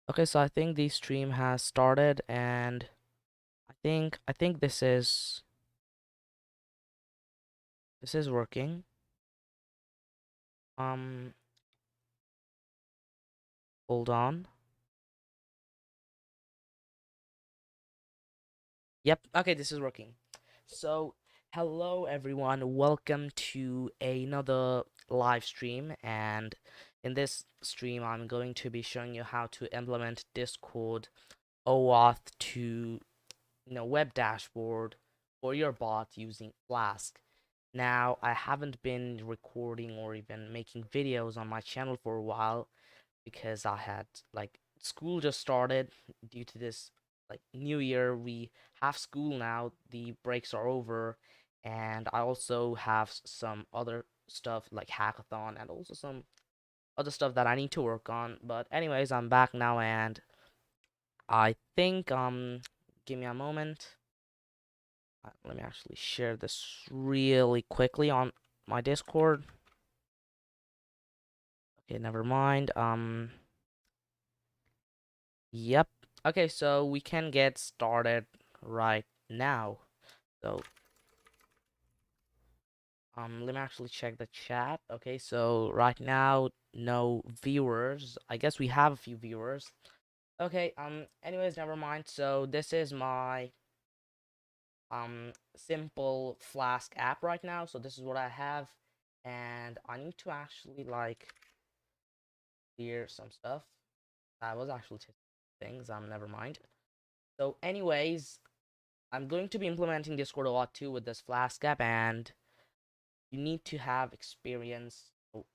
Okay, so I think the stream has started, and I think this is working. Um, Hold on. Yep. Okay, this is working. So, hello everyone. Welcome to another live stream, and in this stream, I'm going to be showing you how to implement Discord OAuth to web dashboard for your bot using Flask. Now, I haven't been recording or even making videos on my channel for a while because I had school just started due to this new year. We have school now, the breaks are over, and I also have some other stuff like hackathon and also some other stuff that I need to work on. But anyways, I'm back now, and I think give me a moment. Let me actually share this really quickly on my Discord. Okay, never mind. Yep. Okay, so we can get started right now. So, let me actually check the chat. Okay, so right now, no viewers. I guess we have a few viewers. Okay, anyways, never mind. So this is my simple Flask app right now. So this is what I have, and I need to actually clear some stuff. I was actually testing things. Never mind. So anyways, I'm going to be implementing Discord Oauth2 with this Flask app, and you need to have experience with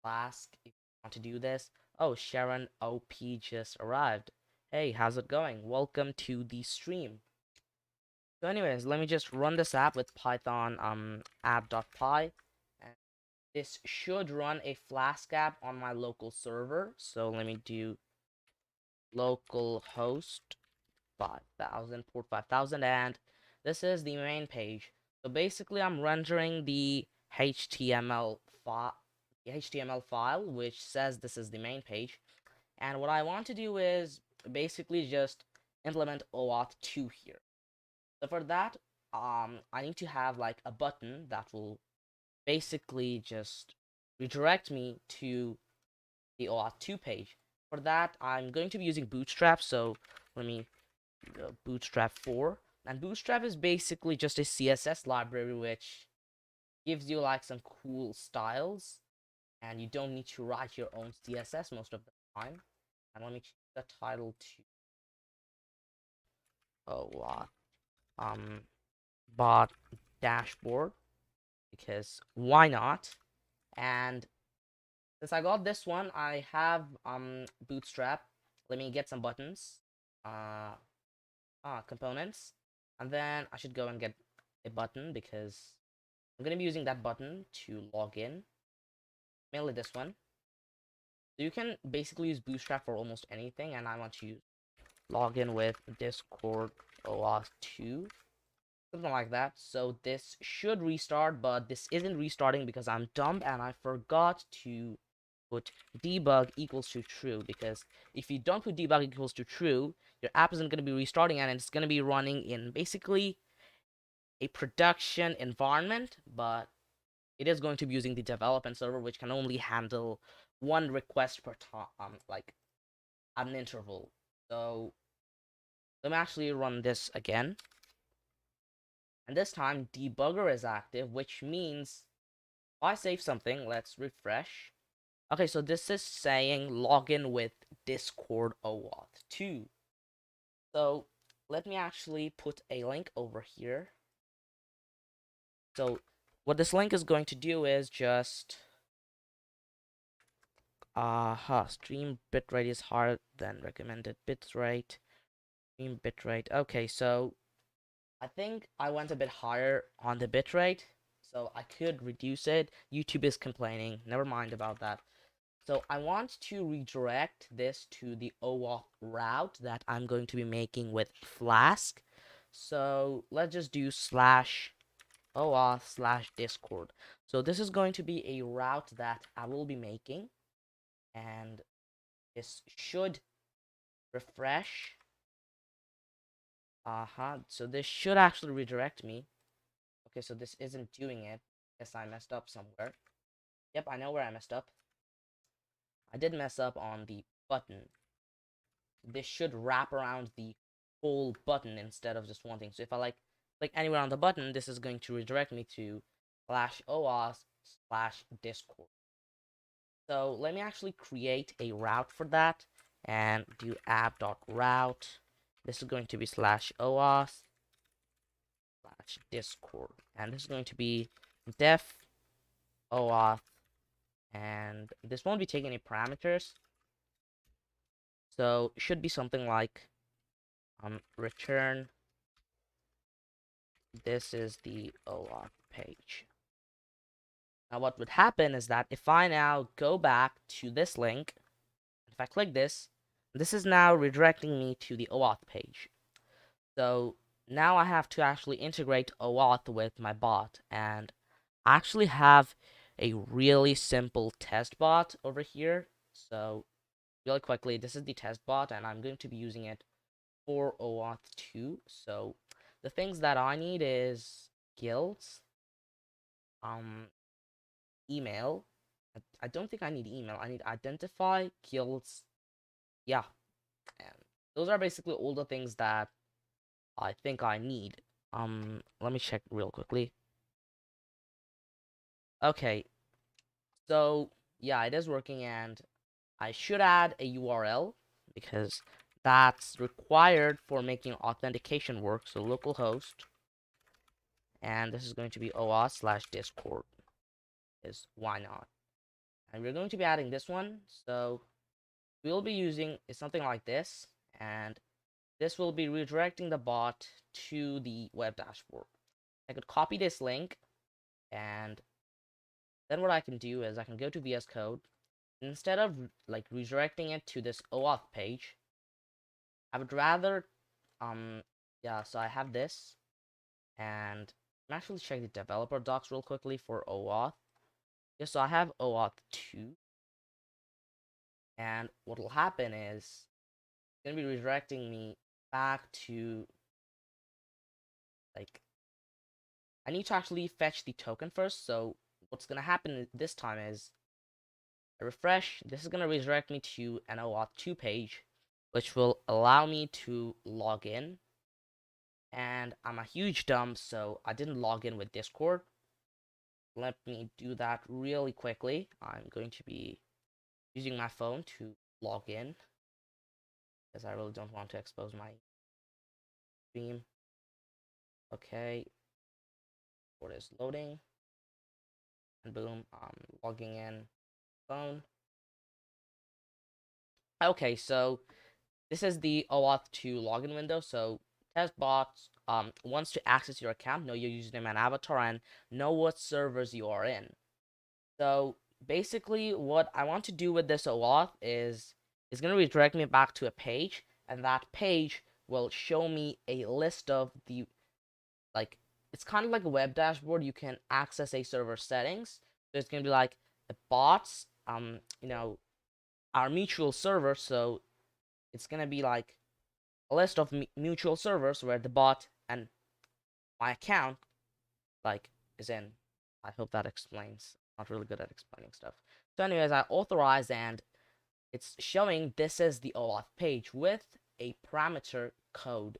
Flask if you want to do this. Oh, Sharon OP just arrived. Hey, how's it going? Welcome to the stream. So anyways, let me just run this app with Python app.py. And this should run a Flask app on my local server. So let me do localhost 5000 port 5000, and this is the main page. So basically I'm rendering the HTML file which says this is the main page, and what I want to do is basically just implement OAuth 2 here. So for that, I need to have like a button that will basically just redirect me to the OAuth 2 page. For that, I'm going to be using Bootstrap, so let me Bootstrap 4. And Bootstrap is basically just a CSS library which gives you like some cool styles, and you don't need to write your own CSS most of the time. And let me change the title to what bot dashboard, because why not? And since I got this one, I have Bootstrap. Let me get some buttons. Uh, Components, and then I should go and get a button because I'm gonna be using that button to log in, mainly this one. So you can basically use Bootstrap for almost anything, and I want to log in with Discord OAuth 2, something like that. So this should restart, but this isn't restarting because I'm dumb and I forgot to put debug equals to true, because if you don't put debug equals to true, your app isn't going to be restarting and it's going to be running in basically a production environment, but it is going to be using the development server, which can only handle one request per time, like at an interval. So let me actually run this again, and this time debugger is active, which means if I save something, let's refresh. Okay, so this is saying login with Discord OAuth 2. So let me actually put a link over here. So what this link is going to do is just stream bitrate is higher than recommended bitrate. Stream bitrate. Okay, so I think I went a bit higher on the bitrate, so I could reduce it. YouTube is complaining. Never mind about that. So I want to redirect this to the OAuth route that I'm going to be making with Flask. So let's just do /OAuth/Discord. So this is going to be a route that I will be making, and this should refresh. So this should actually redirect me. Okay, so this isn't doing it. Guess I messed up somewhere. Yep, I know where I messed up. I did mess up on the button. This should wrap around the whole button instead of just one thing. So if I click anywhere on the button, this is going to redirect me to /Oauth/Discord. So let me actually create a route for that and do app.route. This is going to be /Oauth/Discord. And this is going to be def Oauth. And this won't be taking any parameters. So it should be something like return. This is the Oauth page. Now what would happen is that if I now go back to this link, if I click this, this is now redirecting me to the Oauth page. So now I have to actually integrate Oauth with my bot, and I actually have a really simple test bot over here. So really quickly, this is the test bot, and I'm going to be using it for Oauth2. So the things that I need is guilds, email. I don't think I need email. I need identify, guilds. Yeah, and those are basically all the things that I think I need. Let me check real quickly. Okay, so yeah, it is working, and I should add a URL because that's required for making authentication work. So localhost, and this is going to be Oauth/Discord. Is why not? And we're going to be adding this one. So we'll be using something like this, and this will be redirecting the bot to the web dashboard. I could copy this link, and then what I can do is I can go to VS Code. Instead of redirecting it to this Oauth page, I would rather yeah, so I have this, and I'm actually check the developer docs real quickly for Oauth. Yeah, so I have Oauth2, and what will happen is it's gonna be redirecting me back to I need to actually fetch the token first. So what's gonna happen this time is I refresh. This is gonna redirect me to an Oauth2 page, which will allow me to log in. And I'm a huge dumb, so I didn't log in with Discord. Let me do that really quickly. I'm going to be using my phone to log in because I really don't want to expose my stream. Okay, what is loading? And boom, I'm logging in phone. Okay, so this is the Oauth2 login window. So testbot wants to access your account, know your username and avatar, and know what servers you are in. So basically, what I want to do with this Oauth is going to redirect me back to a page, and that page will show me a list of the it's kind of like a web dashboard. You can access a server settings. So it's going to be like the bots, our mutual server. So it's going to be like a list of mutual servers where the bot and my account is in. I hope that explains. I'm not really good at explaining stuff. So anyways, I authorize, and it's showing this is the Oauth page with a parameter code.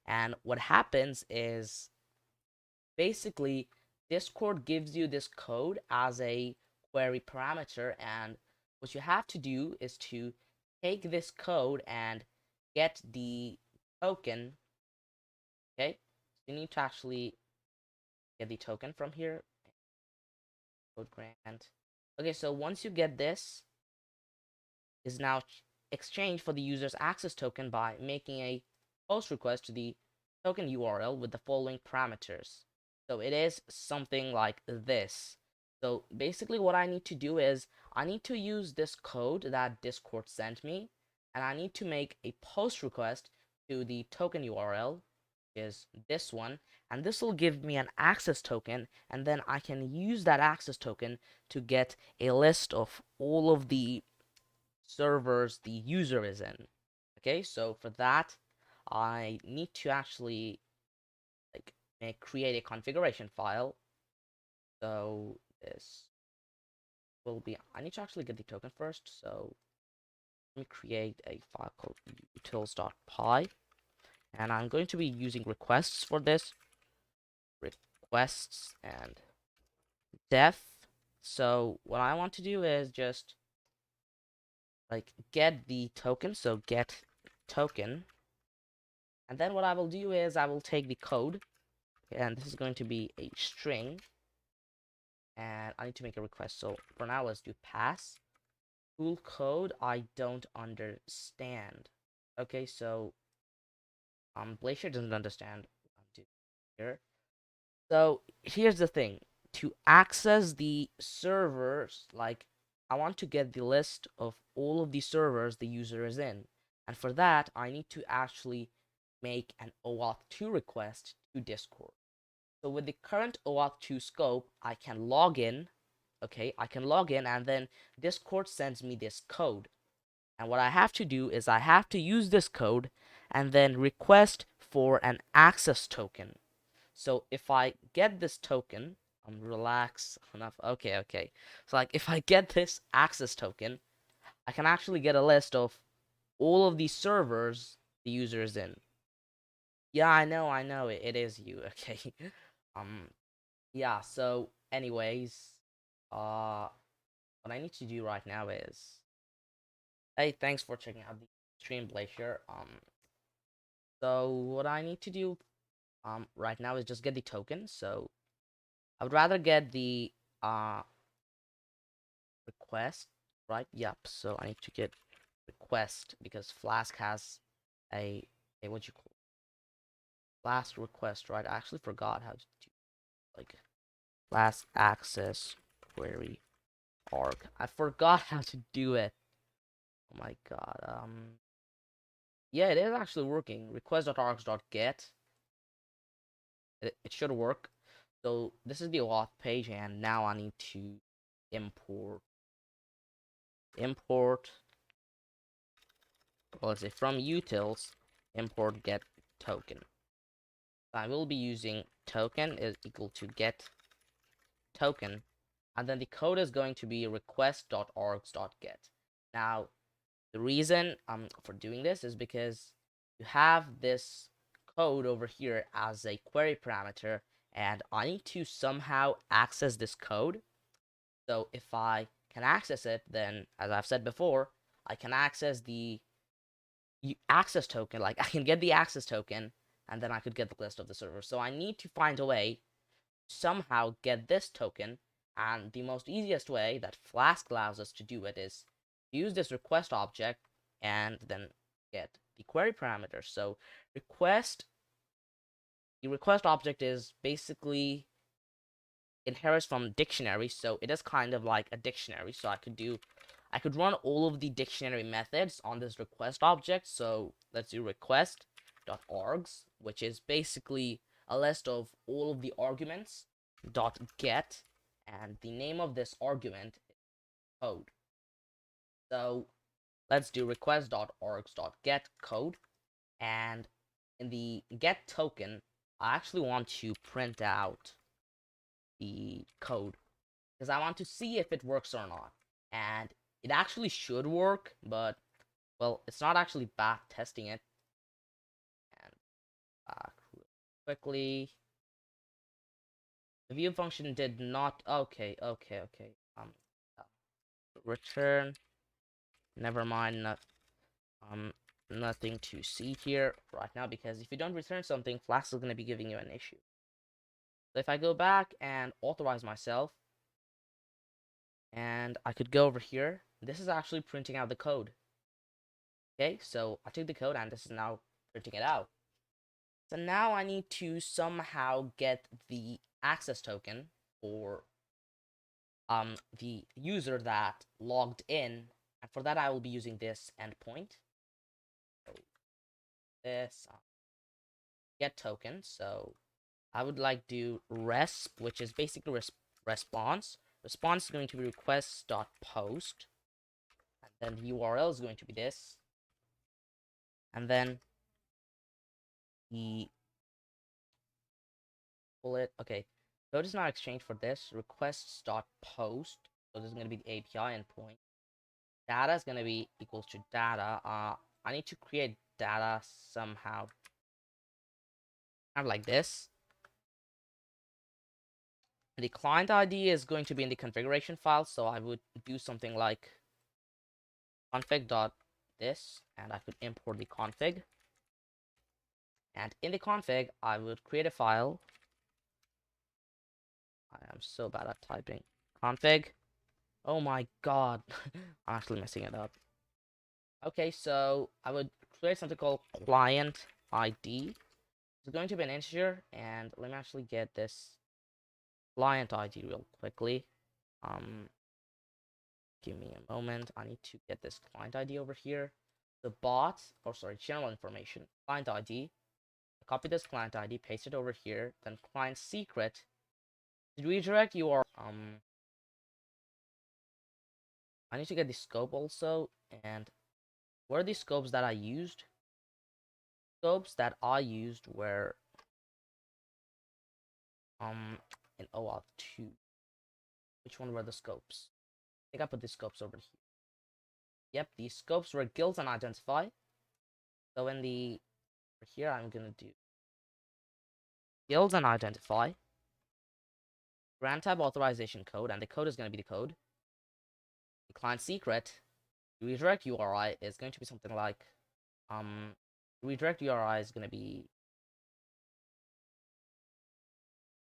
And what happens is basically Discord gives you this code as a query parameter, and what you have to do is to take this code and get the token. Okay, so you need to actually get the token from here. Code grant. Okay, so once you get this, is now exchanged for the user's access token by making a post request to the token URL with the following parameters. So it is something like this. So basically what I need to do is I need to use this code that Discord sent me, and I need to make a post request to the token URL, is this one, and this will give me an access token, and then I can use that access token to get a list of all of the servers the user is in. Okay, so for that, I need to actually like create a configuration file. So this will be, I need to actually get the token first. So let me create a file called utils.py, and I'm going to be using requests for this. Requests and def. So what I want to do is just like get the token. So get token. And then what I will do is I will take the code, and this is going to be a string, and I need to make a request. So for now, let's do pass. Full code, I don't understand. Okay, so Glacier doesn't understand what I'm doing here. So here's the thing. To access the servers, like I want to get the list of all of the servers the user is in. And for that, I need to actually make an Oauth2 request to Discord. So with the current Oauth2 scope, I can log in. Okay, I can log in, and then Discord sends me this code. And what I have to do is I have to use this code and then request for an access token. So if I get this token, relax enough. Okay, okay. So like if I get this access token, I can actually get a list of all of these servers the user is in. Yeah, I know, it is you. Okay. um, yeah. So, anyways, what I need to do right now is, hey, thanks for checking out the stream, Glacier. So what I need to do, right now is just get the token. So I would rather get the request, right? Yep. So I need to get request because Flask has a what you call Flask request, right? I actually forgot how to do like Flask access query org. I forgot how to do it. Oh my god. Yeah, it is actually working. Request.args.get. It should work. So this is the auth page, and now I need to import well, let's say from utils import get token. I will be using token is equal to get token, and then the code is going to be request.args.get. Now the reason for doing this is because you have this code over here as a query parameter, and I need to somehow access this code. So if I can access it, then as I've said before, I can access the access token. Like I can get the access token, and then I could get the list of the servers. So I need to find a way to somehow get this token, and the most easiest way that Flask allows us to do it is use this request object and then get the query parameter. So the request object is basically inherits from dictionary, so it is kind of like a dictionary. So I could run all of the dictionary methods on this request object. So let's do request.args, which is basically a list of all of the arguments dot get, and the name of this argument is code. So let's do request.args.get code, and in the get token, I actually want to print out the code because I want to see if it works or not. And it actually should work, but well, it's not actually back testing it. And back quickly. The view function did not. Okay. Uh, return. Never mind. Nothing to see here right now because if you don't return something, Flask is going to be giving you an issue. So if I go back and authorize myself, and I could go over here, this is actually printing out the code. Okay, so I took the code and this is now printing it out. So now I need to somehow get the access token for the user that logged in, and for that I will be using this endpoint. So this get token. So I would like to resp, which is basically response. Response is going to be request.post, and then the URL is going to be this. and then the pull it. Okay, code is now exchanged for this requests.post. So this is going to be the API endpoint. Data is going to be equals to data. I need to create data somehow, kind of like this. The client ID is going to be in the configuration file, so I would do something like config.this, and I could import the config. And in the config, I would create a file. I am so bad at typing. Config. Oh my god. I'm actually messing it up. Okay, so I would create something called client ID. It's going to be an integer, and let me actually get this client ID real quickly. Give me a moment. I need to get this client ID over here. The bot, or sorry, general information, client ID. Copy this client ID, paste it over here. Then client secret. The redirect URL. I need to get the scope also, and where are the scopes that I used? Scopes that I used were in Oauth 2. Which one were the scopes? I think I put the scopes over here. Yep, these scopes were guilds and identify. So in the over here, I'm gonna do guilds and identify. Grant tab authorization code, and the code is gonna be the code. The client secret. The redirect URI is going to be something like redirect URI is gonna be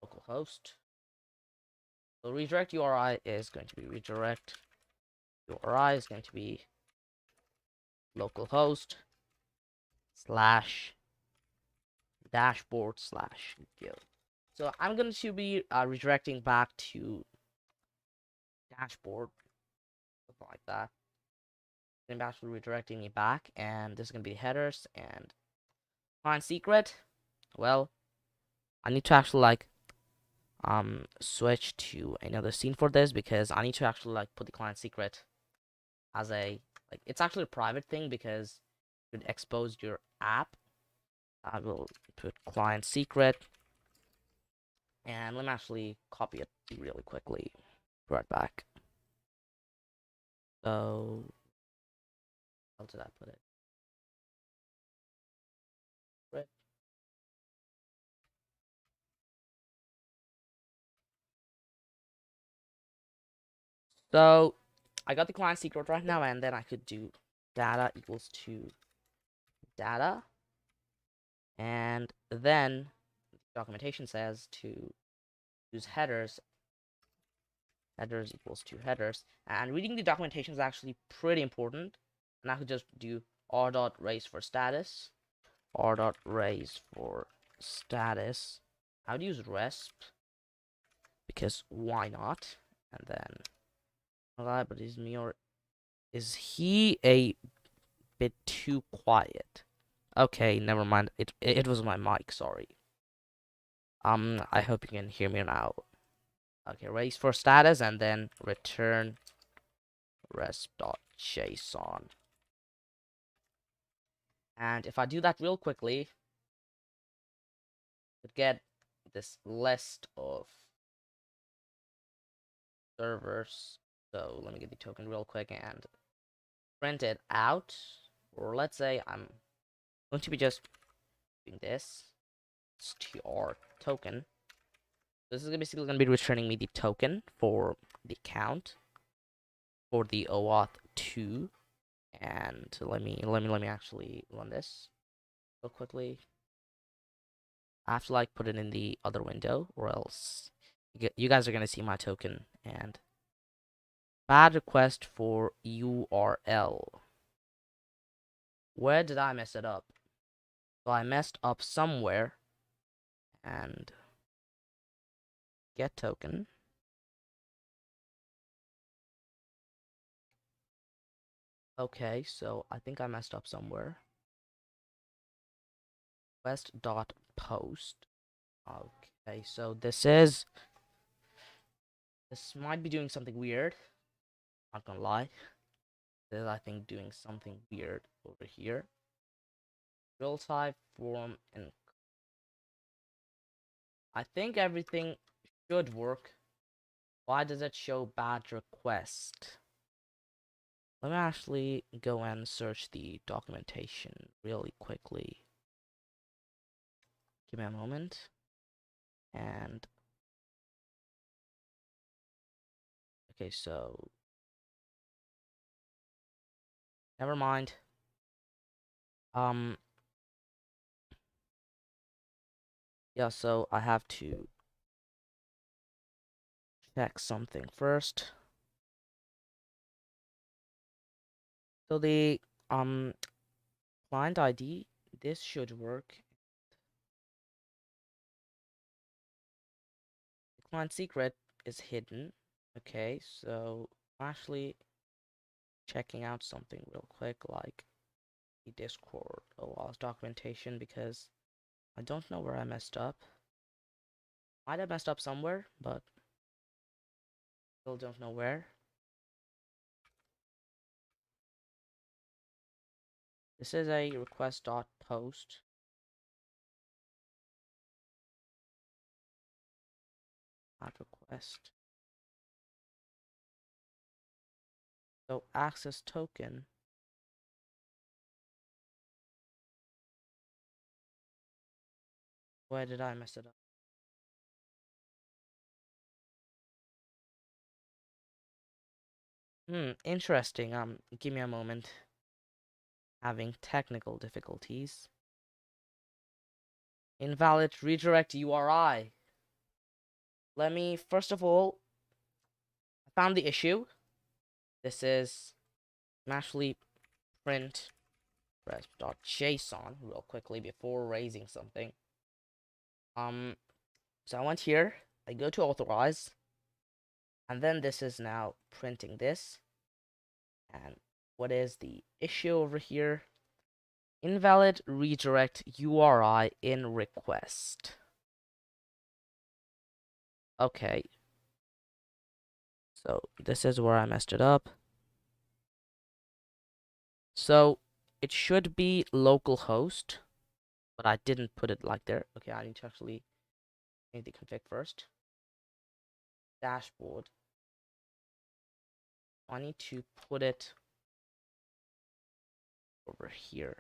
localhost. So redirect URI is going to be redirect URI is going to be localhost / dashboard / guild. So I'm going to be redirecting back to dashboard, something like that. Then actually redirecting me back, and this is going to be headers and client secret. Well, I need to actually like switch to another scene for this because I need to actually like put the client secret as a like it's actually a private thing because it would expose your app. I will put client secret, and let me actually copy it really quickly. Right back. So how did I put it? Right. So I got the client secret right now, and then I could do data equals to data, and then documentation says to use headers. Headers equals to headers, and reading the documentation is actually pretty important. And I could just do r.raise for status, r.raise for status. I would use resp because why not? And then but is he a bit too quiet? Okay, never mind. It was my mic, sorry. I hope you can hear me now. Okay, raise for status and then return resp.json. And if I do that real quickly, you get this list of servers. So let me get the token real quick and print it out. Or let's say I'm going to be just doing this. Str token. This is basically going to be returning me the token for the account for the Oauth2. And let me actually run this real quickly. I have to like put it in the other window, or else you guys are gonna see my token. And bad request for URL. Where did I mess it up? So I messed up somewhere. And get token. Okay, so I think I messed up somewhere. Request.post. Okay, so this might be doing something weird. Not gonna lie. This is, I think, doing something weird over here. real type form, and I think everything should work. Why does it show bad request? Let me actually go and search the documentation really quickly. Give me a moment. And okay, so never mind. Yeah, so I have to check something first. So the client ID, this should work. The client secret is hidden. Okay, so I'm actually checking out something real quick, like the Discord Oauth documentation, because I don't know where I messed up. Might have messed up somewhere, but still don't know where. This is a request.post. Not request. So access token. Where did I mess it up? Interesting. Give me a moment. Having technical difficulties. Invalid redirect URI. Let me, first of all, I found the issue. This is, I'm actually print resp.json real quickly before raising something. So I went here, I go to authorize, and then this is now printing this. And what is the issue over here? Invalid redirect URI in request. Okay. So this is where I messed it up. So it should be localhost, but I didn't put it like there. Okay, I need to actually make the config first. Dashboard. I need to put it over here.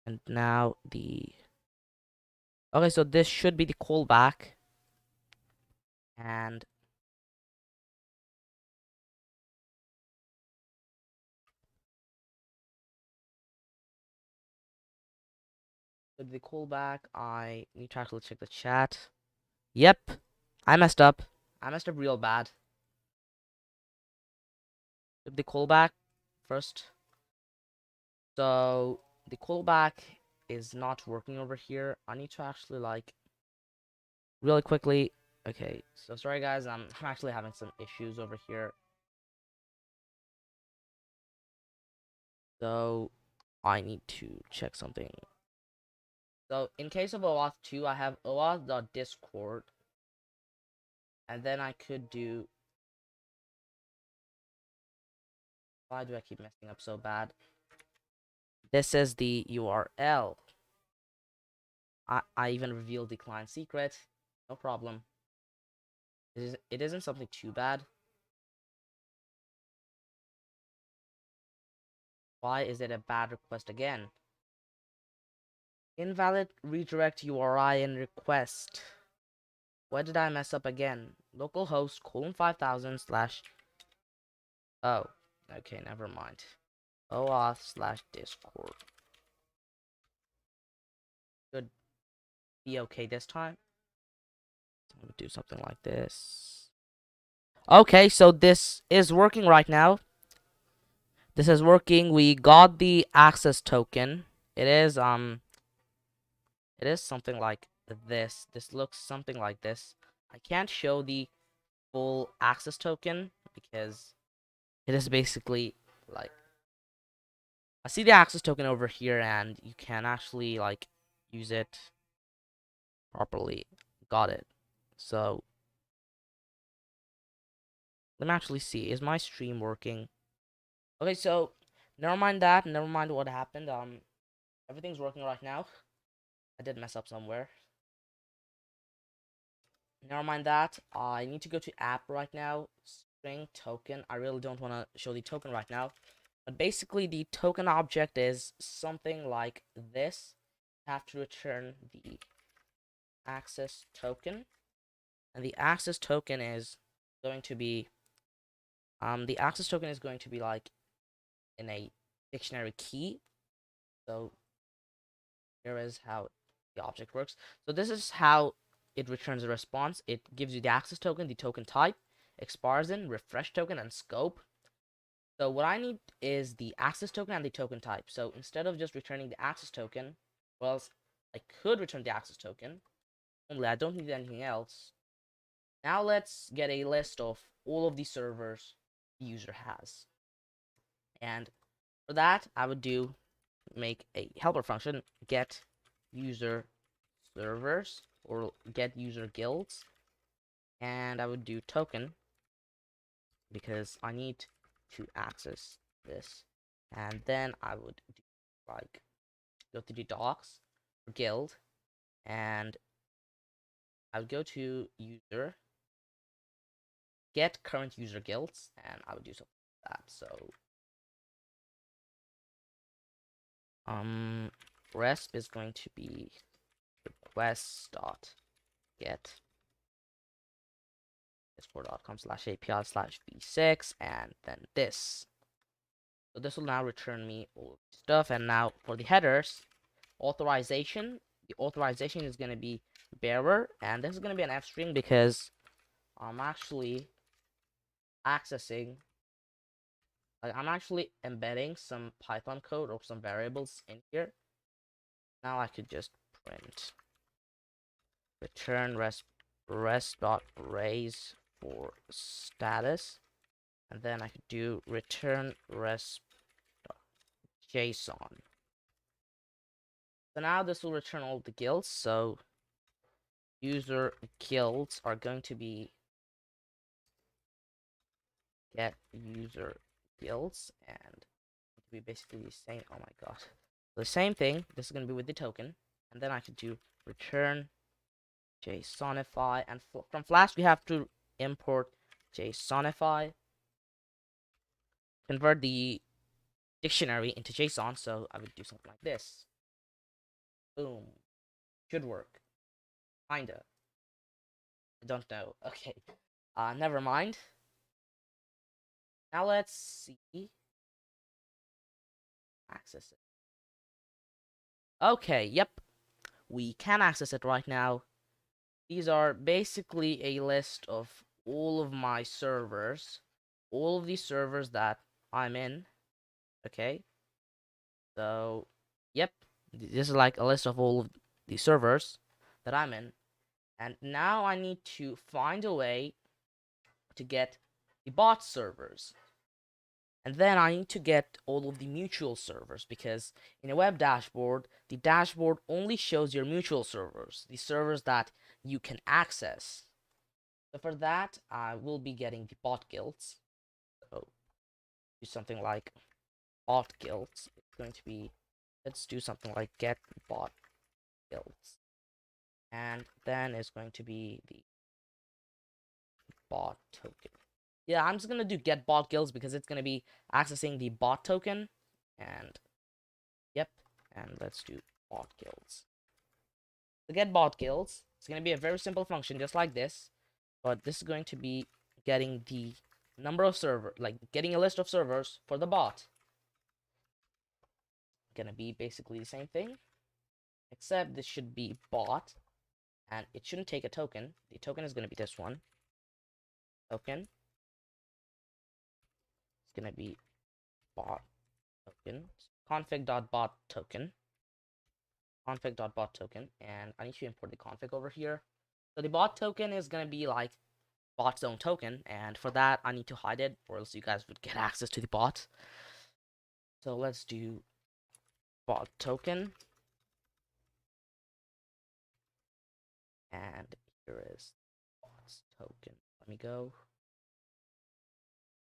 And now the... Okay, so this should be the callback. And with the callback, I need to actually check the chat. Yep, I messed up. I messed up real bad. With the callback first. So the callback is not working over here. I need to actually like really quickly. Okay, so sorry guys, I'm actually having some issues over here. So I need to check something. So in case of Oauth2, I have Oauth.discord. And then I could do... Why do I keep messing up so bad? This is the URL. I even revealed the client secret. No problem. It isn't something too bad. Why is it a bad request again? Invalid redirect URI in request. Why did I mess up again? Localhost :5000 slash... Oh, okay, never mind. Oauth/discord. Should be okay this time. I'm gonna do something like this. Okay, so this is working right now. This is working. We got the access token. It is something like this. This looks something like this. I can't show the full access token because it is basically like, I see the access token over here and you can actually like use it properly. Got it. So let me actually see, is my stream working? Okay, so Never mind that. Never mind what happened. Everything's working right now. I did mess up somewhere. Never mind that. I need to go to app right now. String token. I really don't want to show the token right now. But basically, the token object is something like this. You have to return the access token. And the access token is going to be like in a dictionary key. So here is how the object works. So this is how it returns a response. It gives you the access token, the token type, expires in, refresh token, and scope. So what I need is the access token and the token type. So instead of just returning the access token, well, I could return the access token, only I don't need anything else. Now let's get a list of all of the servers the user has. And for that, I would make a helper function, get user servers or get user guilds, and I would do token because I need to access this, and then I would do, like, go to the docs for guild, and I would go to user, get current user guilds, and I would do something like that. So resp is going to be request dot get discord.com/api/v6, and then this. So this will now return me all stuff. And now for the headers, authorization. The authorization is going to be bearer, and this is going to be an f string because I'm actually accessing, like, I'm actually embedding some Python code or some variables in here. Now I could just print return rest.raise for status, and then I could do return rest.json. So now this will return all the guilds. So user guilds are going to be get user guilds, and it will be basically the same. Oh my god, the same thing. This is going to be with the token, and then I could do return JSONify, and from Flask we have to import JSONify, convert the dictionary into JSON. So I would do something like this. Boom, should work, kinda. I don't know. Okay, never mind. Now let's see. Access it. Okay, yep. We can access it right now. These are basically a list of all of my servers. All of these servers that I'm in. Okay. So, yep. This is like a list of all of the servers that I'm in. And now I need to find a way to get the bot servers. And then I need to get all of the mutual servers, because in a web dashboard, the dashboard only shows your mutual servers, the servers that you can access. So for that, I will be getting the bot guilds. So do something like bot guilds. It's going to be, let's do something like get bot guilds. And then it's going to be the bot token. Yeah, I'm just going to do get bot guilds because it's going to be accessing the bot token. And yep, and let's do bot guilds. To get bot guilds, it's going to be a very simple function just like this, but this is going to be getting the number of servers, like getting a list of servers for the bot. Gonna be basically the same thing, except this should be bot, and it shouldn't take a token. The token is gonna be this one. Token. It's gonna be bot token. Config.bot token. Config.bot token, and I need to import the config over here. So the bot token is gonna be like bot's own token, and for that I need to hide it, or else you guys would get access to the bot. So let's do bot token, and here is bot's token. Let me go.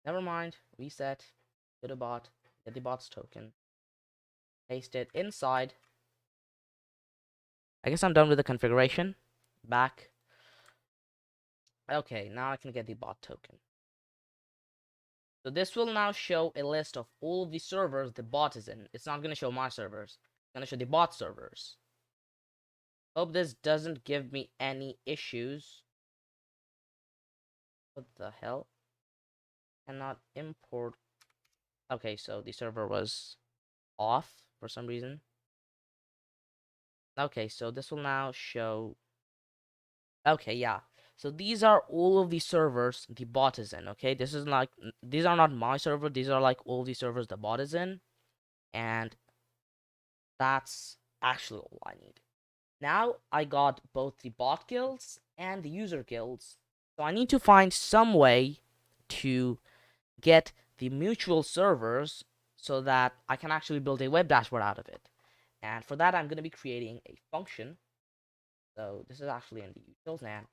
Never mind. Reset. Go to bot. Get the bots token. Paste it inside. I guess I'm done with the configuration. Back. Okay, now I can get the bot token. So this will now show a list of all the servers the bot is in. It's not going to show my servers. It's going to show the bot servers. Hope this doesn't give me any issues. What the hell? Cannot import. Okay, so the server was off for some reason. Okay, so this will now show. Okay, yeah. So these are all of the servers the bot is in, okay? This is like, these are not my server, these are like all the servers the bot is in. And that's actually all I need. Now I got both the bot guilds and the user guilds. So I need to find some way to get the mutual servers so that I can actually build a web dashboard out of it. And for that, I'm going to be creating a function. So this is actually in the utils, and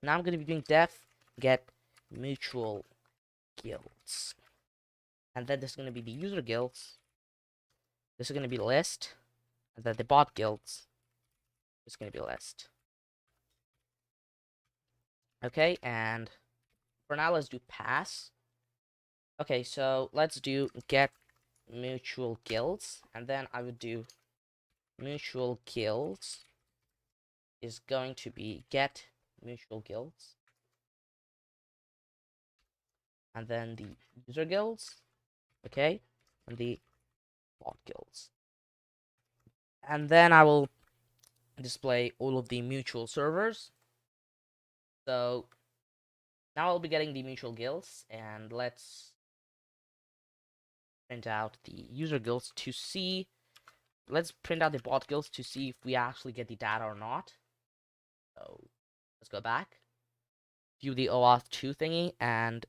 now I'm going to be doing def get mutual guilds. And then this is going to be the user guilds. This is going to be list. And then the bot guilds is going to be list. Okay, and for now, let's do pass. Okay, so let's do get mutual guilds, and then I would do mutual guilds is going to be get mutual guilds, and then the user guilds, okay, and the bot guilds. And then I will display all of the mutual servers. So now I'll be getting the mutual guilds, and let's print out the user guilds to see. Let's print out the bot guilds to see if we actually get the data or not. So let's go back, view the Oauth2 thingy, and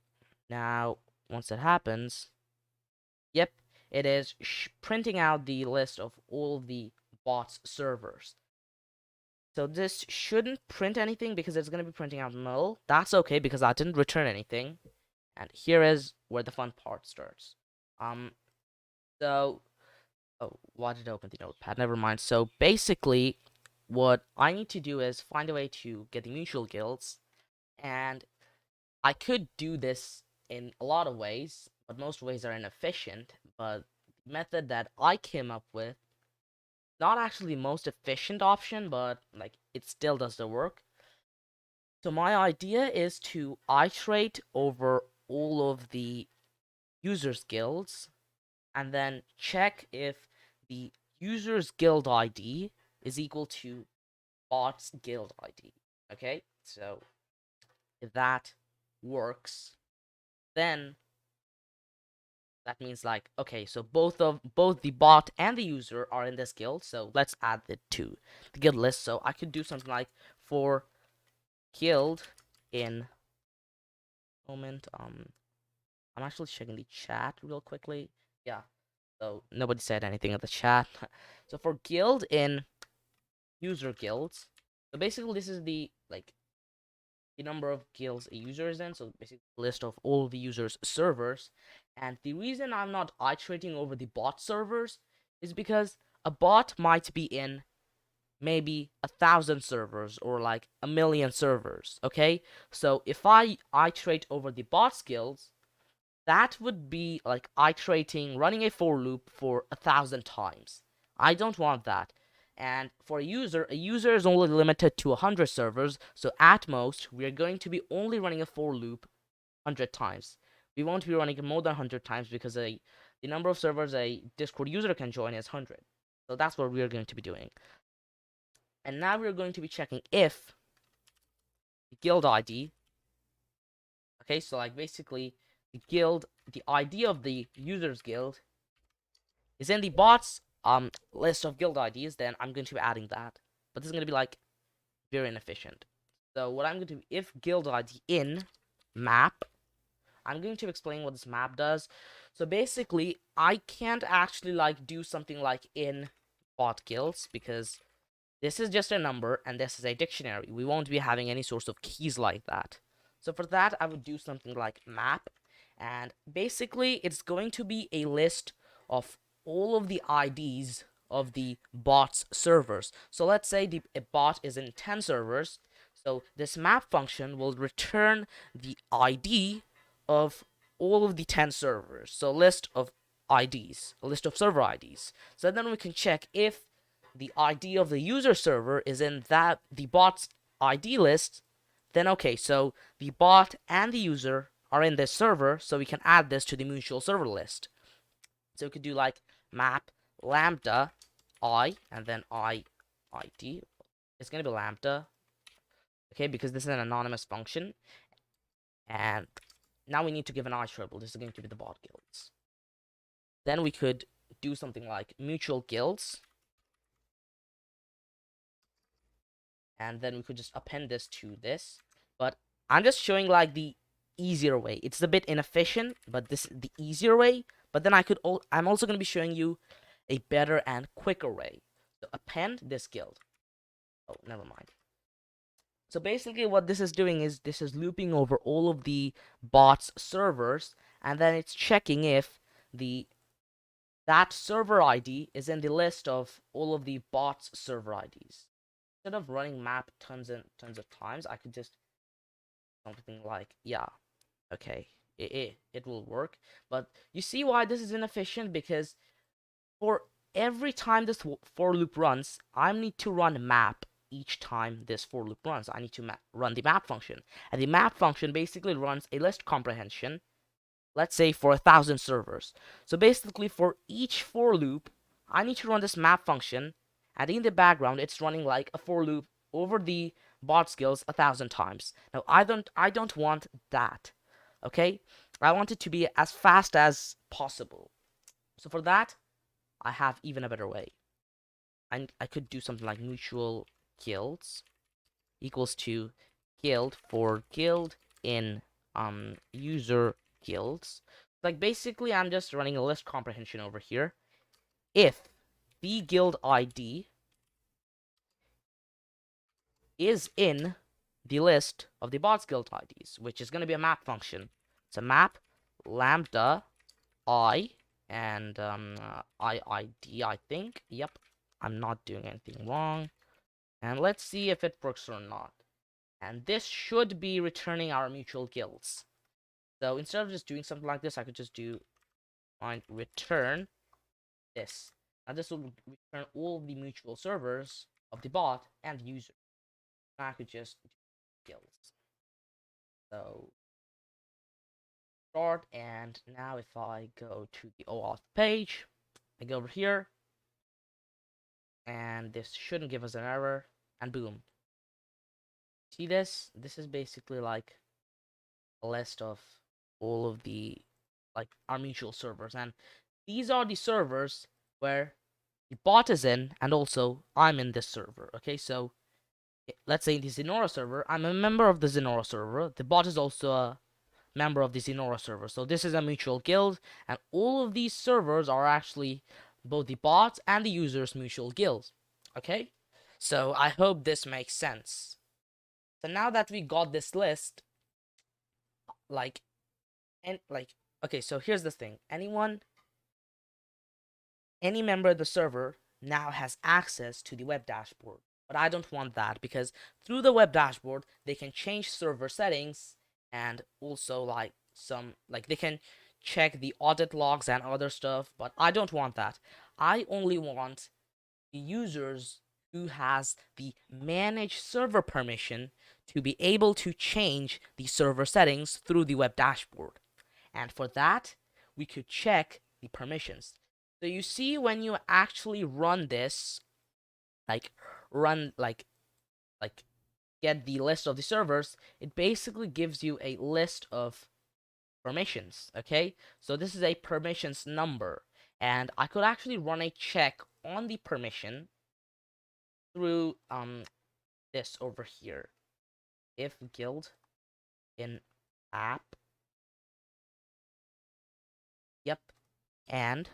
now once that happens, yep, it is printing out the list of all the bots servers. So this shouldn't print anything because it's going to be printing out null. That's okay because I didn't return anything. And here is where the fun part starts. So, oh, why did I open the notepad? Never mind. So basically, what I need to do is find a way to get the mutual guilds. And I could do this in a lot of ways, but most ways are inefficient. But the method that I came up with, not actually the most efficient option, but like it still does the work. So my idea is to iterate over all of the users guilds and then check if the user's guild ID is equal to bot's guild ID. Okay, so if that works, then that means like, okay, so both the bot and the user are in this guild, so let's add it to the guild list. So I could do something like for guild in moment. I'm actually checking the chat real quickly. Yeah, so nobody said anything in the chat. So for guild in user guilds, so basically this is the like the number of guilds a user is in, so basically a list of all the users servers. And the reason I'm not iterating over the bot servers is because a bot might be in maybe 1,000 servers or like 1,000,000 servers. Okay, so if I iterate over the bot guilds, that would be like iterating, running a for loop for 1,000 times. I don't want that. And for a user is only limited to 100 servers, so at most, we're going to be only running a for loop 100 times. We won't be running it more than 100 times because the number of servers a Discord user can join is 100. So that's what we're going to be doing. And now we're going to be checking if the guild ID, okay, so like basically the guild, the ID of the user's guild is in the bot's list of guild IDs, then I'm going to be adding that. But this is going to be like very inefficient. So what I'm going to do, if guild ID in map, I'm going to explain what this map does. So basically, I can't actually like do something like in bot guilds because this is just a number and this is a dictionary. We won't be having any sorts of keys like that. So for that, I would do something like map, And basically it's going to be a list of all of the IDs of the bot's servers. So let's say a bot is in 10 servers, so this map function will return the ID of all of the 10 servers. So list of IDs, a list of server IDs. So then we can check if the ID of the user server is in the bot's ID list, then okay, so the bot and the user are in this server, so we can add this to the mutual server list. So we could do like map lambda I and then ID. It's gonna be lambda, okay, because this is an anonymous function. And now we need to give an I triple. This is going to be the bot guilds. Then we could do something like mutual guilds, and then we could just append this to this. But I'm just showing like the easier way. It's a bit inefficient, but this is the easier way. But then I'm also going to be showing you a better and quicker way. So append this guild. Oh, never mind. So basically what this is doing is this is looping over all of the bot's servers, and then it's checking if that server ID is in the list of all of the bot's server IDs. Instead of running map tons and tons of times, I could just something like, yeah, okay, it will work. But you see why this is inefficient? Because for every time this for loop runs, I need to run map each time this for loop runs. I need to run the map function. And the map function basically runs a list comprehension, let's say for 1,000 servers. So basically for each for loop, I need to run this map function, and in the background it's running like a for loop over the bot skills 1,000 times. Now I don't want that. Okay? I want it to be as fast as possible. So for that, I have even a better way. I could do something like mutual guilds equals to guild for guild in user guilds. Like basically I'm just running a list comprehension over here. If the guild ID is in the list of the bot's guild IDs, which is going to be a map function. It's a map lambda I and IID, I think. Yep, I'm not doing anything wrong. And let's see if it works or not. And this should be returning our mutual guilds. So instead of just doing something like this, I could just do find return this. Now this will return all the mutual servers of the bot and the user. Now I could just do guilds. So start, and now if I go to the Oauth page, I go over here, and this shouldn't give us an error, and boom. See this? This is basically like a list of all of the like our mutual servers, and these are the servers where the bot is in, and also I'm in this server. Okay, so let's say in the Zenora server, I'm a member of the Zenora server. The bot is also a member of the Zenora server. So this is a mutual guild, and all of these servers are actually both the bot and the user's mutual guilds. Okay, so I hope this makes sense. So now that we got this list, like, okay, so here's the thing: any member of the server now has access to the web dashboard. But I don't want that, because through the web dashboard, they can change server settings, and also they can check the audit logs and other stuff, but I don't want that. I only want the users who has the manage server permission to be able to change the server settings through the web dashboard. And for that, we could check the permissions. So you see, when you actually run this, like run like get the list of the servers, it basically gives you a list of permissions. Okay, so this is a permissions number, and I could actually run a check on the permission through this over here. If guild in app, yep, and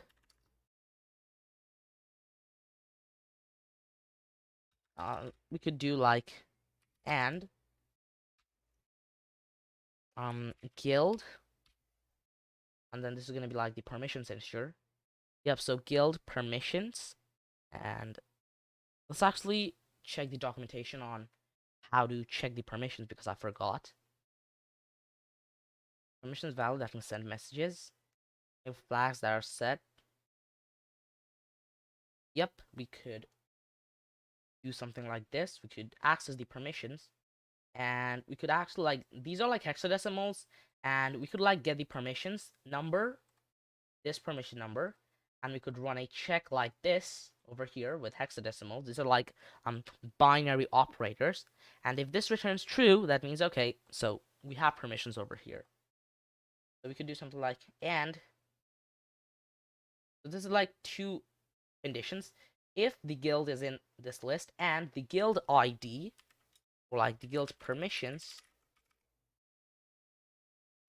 we could do like and guild And then this is going to be like the permissions ensure. Yep, so guild permissions. And let's actually check the documentation on how to check the permissions because I forgot. Permissions valid, I can send messages. If flags that are set. Yep, we could do something like this. We could access the permissions. And we could actually like, these are like hexadecimals. And we could like get the permissions number, this permission number. And we could run a check like this over here with hexadecimals. These are like binary operators. And if this returns true, that means okay, so we have permissions over here. So we could do something like and. So this is like two conditions. If the guild is in this list and the guild ID, or like the guild permissions,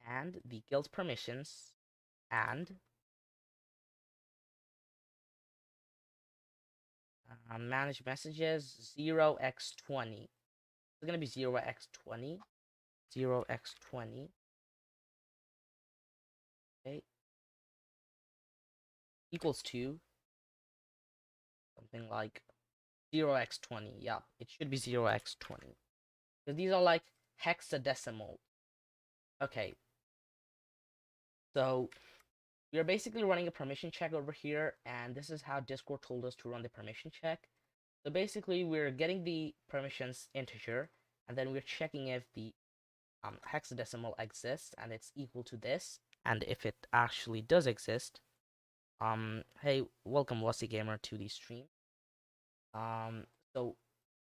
and the guild permissions, and manage messages 0x20. It's gonna be 0x20, 0x20. Okay, equals to something like 0x20. Yeah, it should be 0x20 because these are like hexadecimal. Okay, so we are basically running a permission check over here, and this is how Discord told us to run the permission check. So basically, we're getting the permissions integer, and then we're checking if the hexadecimal exists, and it's equal to this. And if it actually does exist, hey, welcome Wussy Gamer to the stream. So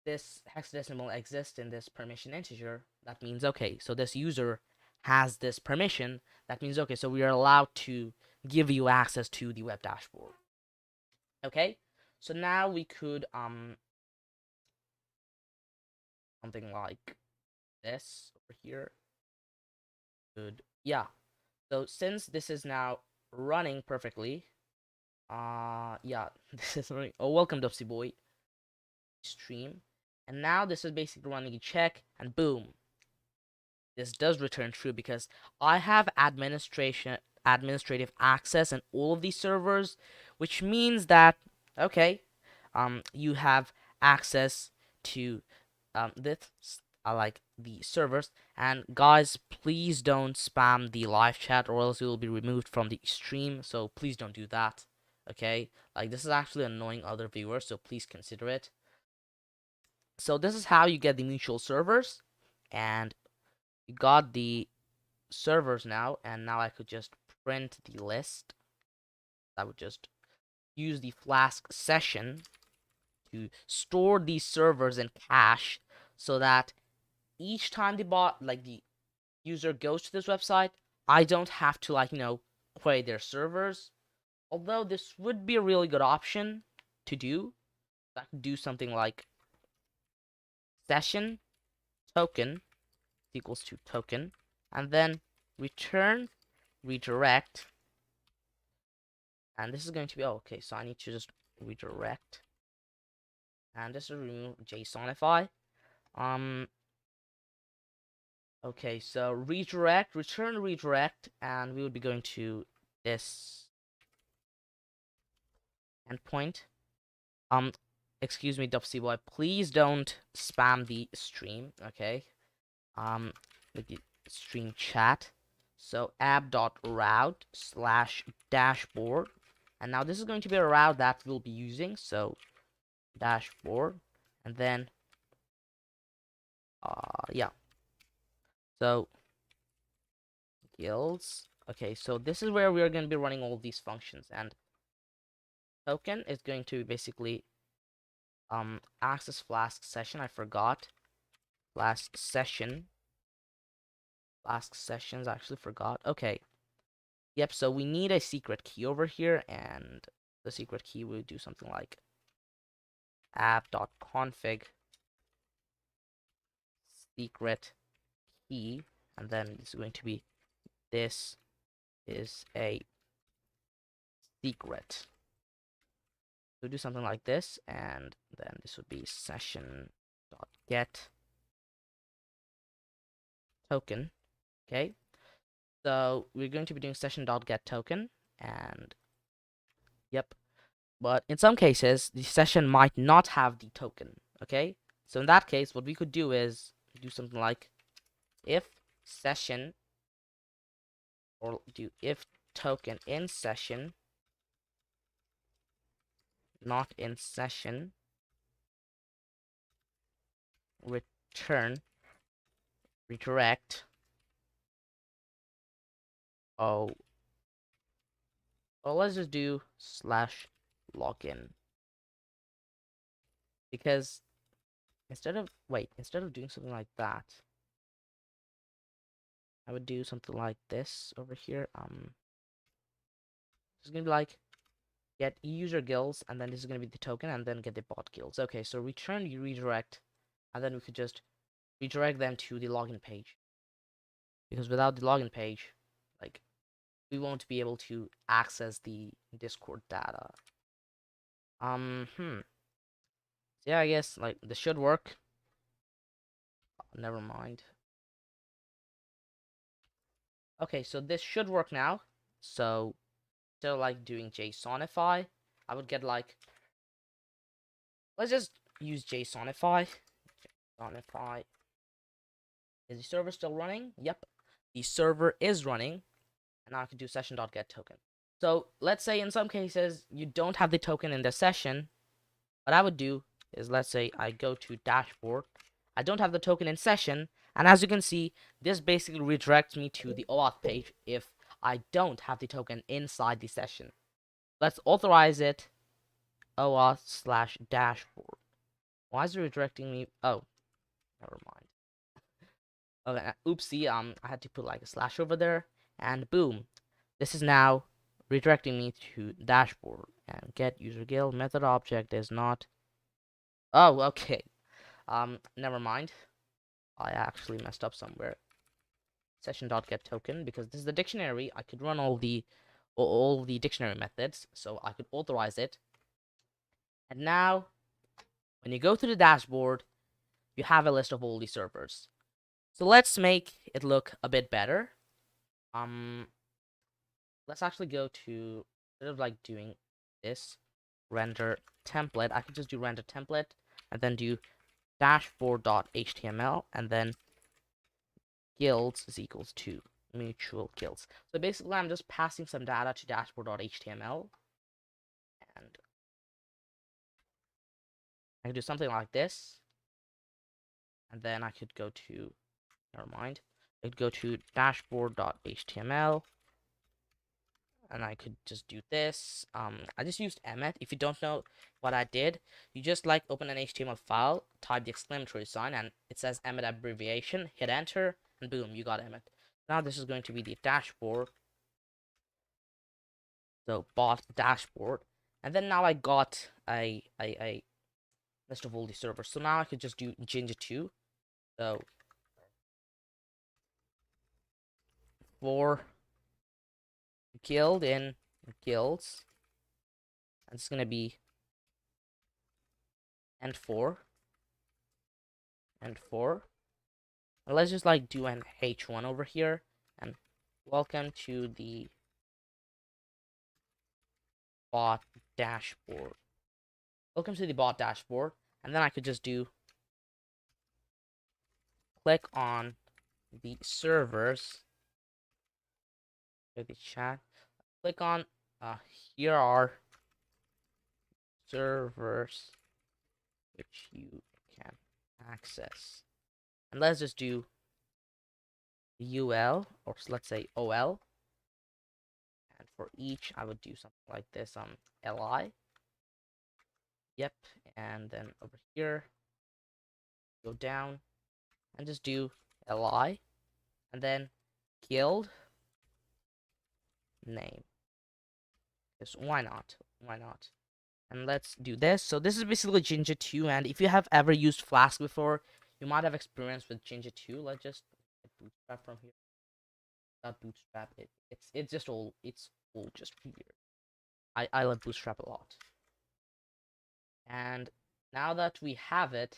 this hexadecimal exists in this permission integer. That means okay, so this user has this permission. That means okay, so we are allowed to give you access to the web dashboard. Okay, so now we could something like this over here. Good, yeah. So since this is now running perfectly, yeah, this is running. Oh, welcome Dupsy Boy stream, and now this is basically running a check, and boom, this does return true because I have administrative access in all of these servers, which means that okay, you have access to this like the servers. And guys, please don't spam the live chat or else you will be removed from the stream. So please don't do that. Okay, like this is actually annoying other viewers, so please consider it. So this is how you get the mutual servers, and you got the servers now, and now I could just print the list. I would just use the Flask session to store these servers in cache so that each time the user goes to this website, I don't have to query their servers. Although this would be a really good option to do. I could do something like session token equals to token, and then return redirect. And this is going to be, oh, okay, so I need to just redirect. And this will remove JSONify. Okay, so redirect, return redirect, and we would be going to this endpoint. Excuse me, Boy, please don't spam the stream, okay? With the stream chat. So app.route/dashboard. And now this is going to be a route that we'll be using. So dashboard, and then yeah. So guilds. Okay, so this is where we are going to be running all these functions, and token is going to basically access Flask session. I forgot Flask session. Flask sessions, I actually forgot. Okay. Yep, so we need a secret key over here, and the secret key will do something like app.config secret key, and then it's going to be this is a secret. So do something like this, and then this would be session.get token. Okay, So we're going to be doing session.getToken, and yep. But in some cases, the session might not have the token. Okay. So in that case, what we could do is do something like if session, or do if token in session, not in session, return redirect. Oh, well, let's just do /login, because instead of doing something like that, I would do something like this over here. It's gonna be like get user guilds, and then this is gonna be the token, and then get the bot guilds. Okay, so return redirect, and then we could just redirect them to the login page, because without the login page, like, we won't be able to access the Discord data. Yeah, I guess like this should work. Never mind. Okay, so this should work now. So instead of like doing JSONify, I would get like, let's just use JSONify. JSONify. Is the server still running? Yep, the server is running, and now I can do session.getToken. So let's say in some cases you don't have the token in the session. What I would do is, let's say I go to dashboard. I don't have the token in session, and as you can see, this basically redirects me to the OAuth page if I don't have the token inside the session. Let's authorize it. OAuth/dashboard. Why is it redirecting me? Oh, never mind. Okay, oopsie. I had to put like a slash over there, and boom, this is now redirecting me to dashboard. And get user guild method object is not. Oh, okay. Never mind. I actually messed up somewhere. Session.getToken, because this is the dictionary. I could run all the dictionary methods, so I could authorize it. And now, when you go to the dashboard, you have a list of all the servers. So let's make it look a bit better. Let's actually go to, instead of like doing this render template, I could just do render template and then do dashboard.html and then guilds is equals to mutual guilds. So basically, I'm just passing some data to dashboard.html, and I could do something like this, and then I could go to, never mind, I could go to dashboard.html, and I could just do this. I just used emmet. If you don't know what I did, you just like open an HTML file, type the exclamatory sign, and it says emmet abbreviation, hit enter, and boom, you got emmet. Now this is going to be the dashboard. So bot dashboard, and then now I got a list of all the servers. So now I could just do Ginger2. So for guild in guilds, and it's gonna be and 4 and 4. And let's just like do an H1 over here, and welcome to the bot dashboard. Welcome to the bot dashboard, and then I could just do click on the servers. The chat. Click on here are servers which you can access, and let's just do UL, or let's say OL, and for each I would do something like this, LI. Yep, and then over here go down and just do LI, and then guild name, because why not, and let's do this. So this is basically Ginger2, and if you have ever used Flask before, you might have experience with Ginger2. Let's just bootstrap from here. Not bootstrap, it's just all just weird. I love Bootstrap a lot. And now that we have it,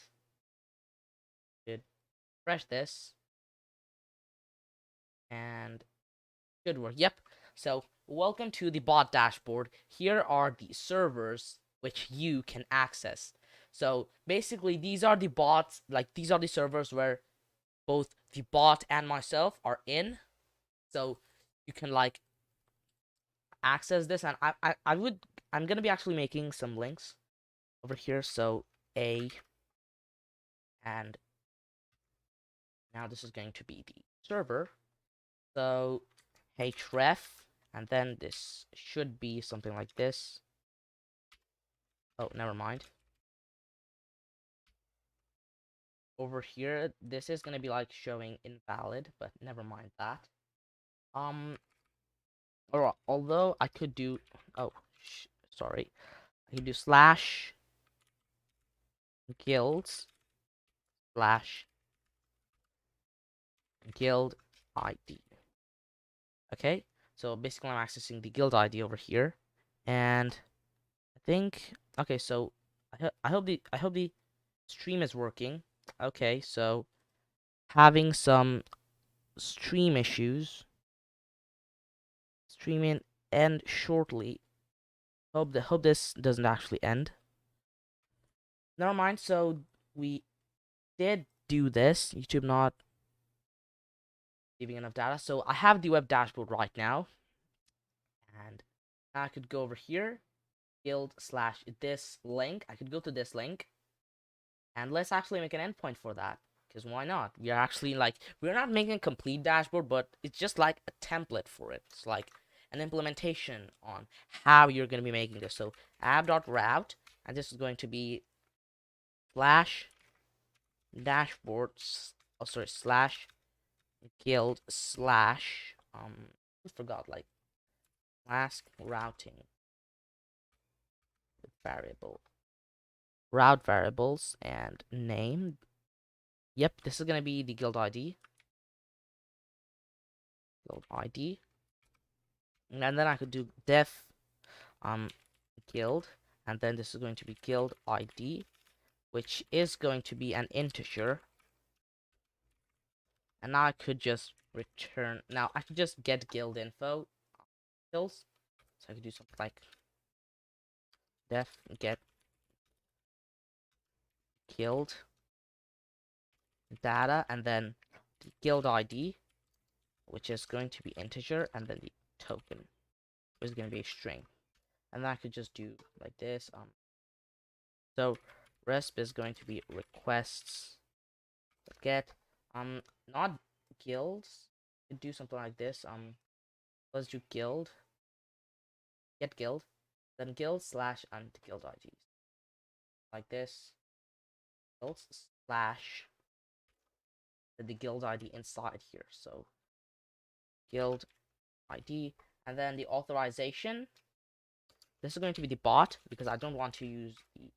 refresh this, and Should work. Yep. So welcome to the bot dashboard. Here are the servers which you can access. So basically these are the bots, like these are the servers where both the bot and myself are in. So you can like access this, and I'm gonna be actually making some links over here. So A, and now this is going to be the server. So href, and then this should be something like this. Oh, never mind. Over here, this is gonna be like showing invalid, but never mind that. Or although I could do, oh, sorry, I could do slash guilds slash guild ID. Okay, so basically I'm accessing the guild ID over here, and I think okay. So I hope the stream is working. Okay, so having some stream issues. Streaming end shortly. Hope this doesn't actually end. Never mind. So we did do this. YouTube not giving enough data. So I have the web dashboard right now, and I could go over here, guild slash this link. I could go to this link, and let's actually make an endpoint for that. Because why not? We are actually like, we're not making a complete dashboard, but it's just like a template for it. It's like an implementation on how you're going to be making this. So app.route, and this is going to be slash dashboards, oh sorry, slash guild slash, I forgot, like, Flask routing with variable, route variables, and name. Yep, this is going to be the guild ID. Guild ID. And then I could do def guild, and then this is going to be guild ID, which is going to be an integer. And now I could just return, now I could just get guild info kills. So I could do something like def get guild data, and then the guild ID, which is going to be integer, and then the token, which is going to be a string. And then I could just do like this. So resp is going to be requests get not guilds. Could do something like this. Let's do guild get guild, then guild slash and guild IDs like this. Guild slash the guild ID inside here. So guild ID, and then the authorization. This is going to be the bot because I don't want to use the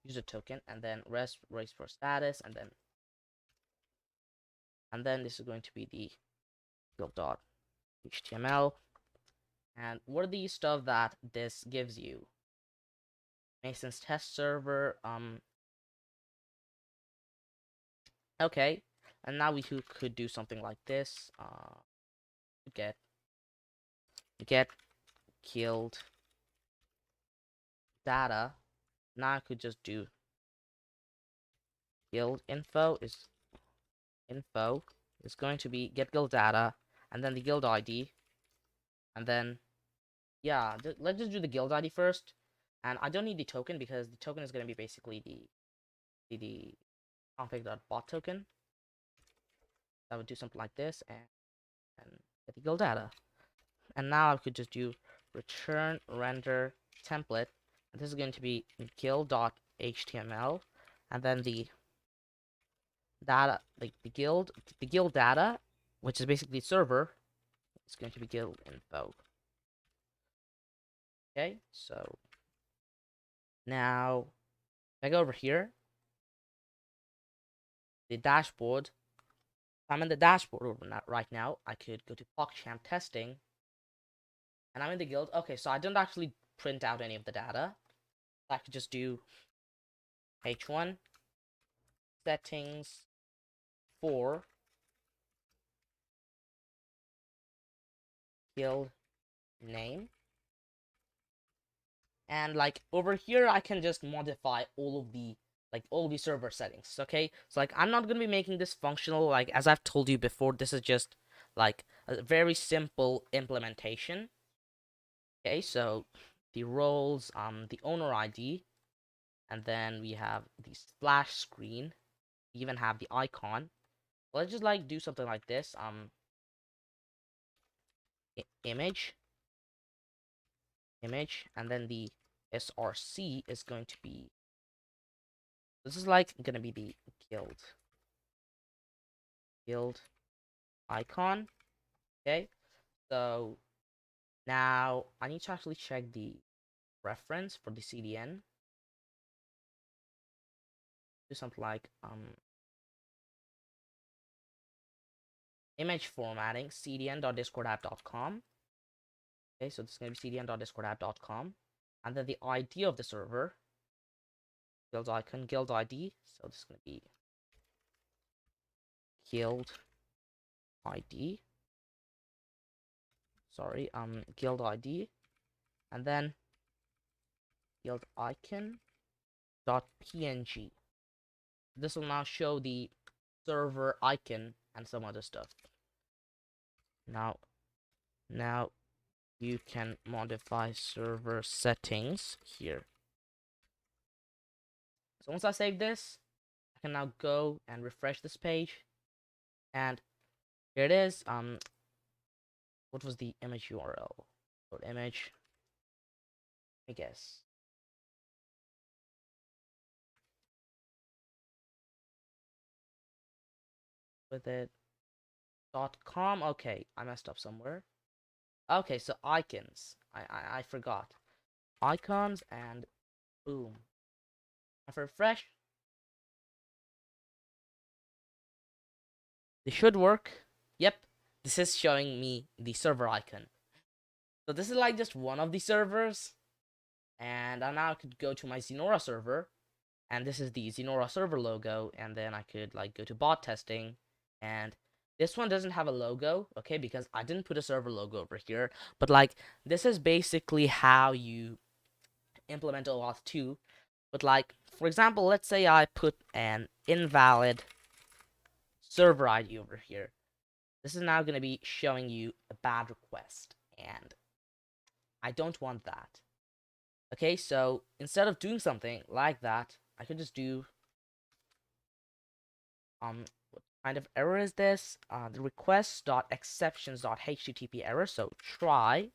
user token, and then rest race for status, and then this is going to be the guild.html. And what are the stuff that this gives you? Mason's test server. Okay, and now we could do something like this. Get guild data. Now I could just do guild info is going to be get guild data, and then the guild ID, and then yeah, let's just do the guild ID first. And I don't need the token because the token is going to be basically the config.bot token. I would do something like this, and get the guild data. And now I could just do return render template, and this is going to be guild.html, and then the data, like the guild data, which is basically server, is going to be guild info. Okay, so now if I go over here, the dashboard. If I'm in the dashboard right now, I could go to PogChamp testing, and I'm in the guild. Okay, so I don't actually print out any of the data. I could just do h1 settings for guild name. And like over here, I can just modify all of the server settings. Okay, so like I'm not gonna be making this functional. Like as I've told you before, this is just like a very simple implementation. Okay, so the roles, the owner ID, and then we have the splash screen. We even have the icon. Let's just like do something like this. Image, and then the src is going to be. This is like gonna be the guild icon. Okay, so now I need to actually check the reference for the CDN. Do something like image formatting cdn.discordapp.com. Okay, so this is gonna be cdn.discordapp.com, and then the ID of the server, guild icon, guild ID. So this is gonna be guild ID. Sorry, guild ID, and then guild icon dot png. This will now show the server icon and some other stuff. Now you can modify server settings here. So once I save this, I can now go and refresh this page, and here it is. What was the image URL? Or image, I guess. With it .com. Okay, I messed up somewhere. Okay, so icons. I forgot. Icons, and boom. If I refresh, this should work. Yep, this is showing me the server icon. So this is like just one of the servers, and I now could go to my Xenora server, and this is the Xenora server logo, and then I could like go to bot testing, and this one doesn't have a logo, okay, because I didn't put a server logo over here, but like this is basically how you implement Oauth 2. But like, for example, let's say I put an invalid server ID over here. This is now going to be showing you a bad request, and I don't want that. Okay, so instead of doing something like that, I could just do what kind of error is this? The request.exceptions.http error. So try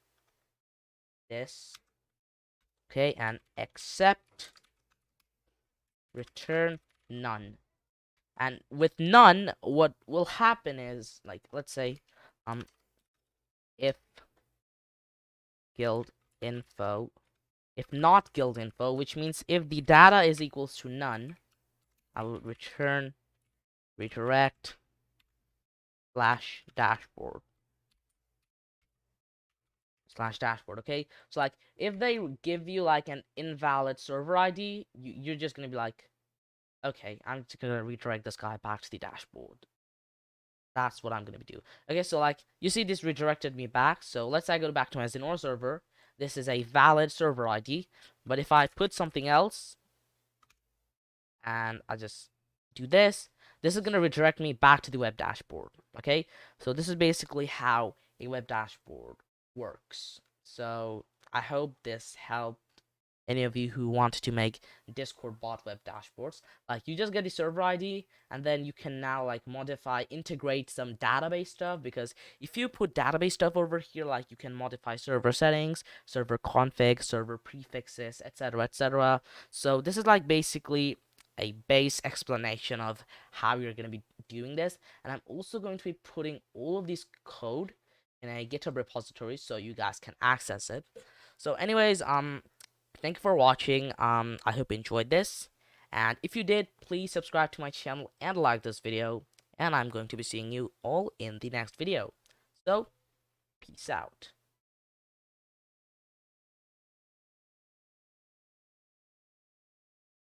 this. Okay, and accept, return none. And with none, what will happen is, like, let's say if guild info, if not guild info, which means if the data is equals to none, I will return redirect slash dashboard. Okay, so like if they give you like an invalid server ID, you're just gonna be like, okay, I'm just gonna redirect this guy back to the dashboard. That's what I'm gonna do. Okay, so like you see this redirected me back. So let's say I go back to my Xenora server. This is a valid server ID, but if I put something else and I just do this, this is gonna redirect me back to the web dashboard. Okay, so this is basically how a web dashboard works. So I hope this helped any of you who want to make Discord bot web dashboards. Like you just get the server ID, and then you can now like modify, integrate some database stuff, because if you put database stuff over here, like you can modify server settings, server config, server prefixes, etc, etc. So this is like basically a base explanation of how you're going to be doing this, and I'm also going to be putting all of this code in a GitHub repository so you guys can access it. So anyways, thank you for watching. I hope you enjoyed this, and if you did, please subscribe to my channel and like this video, and I'm going to be seeing you all in the next video. So peace out.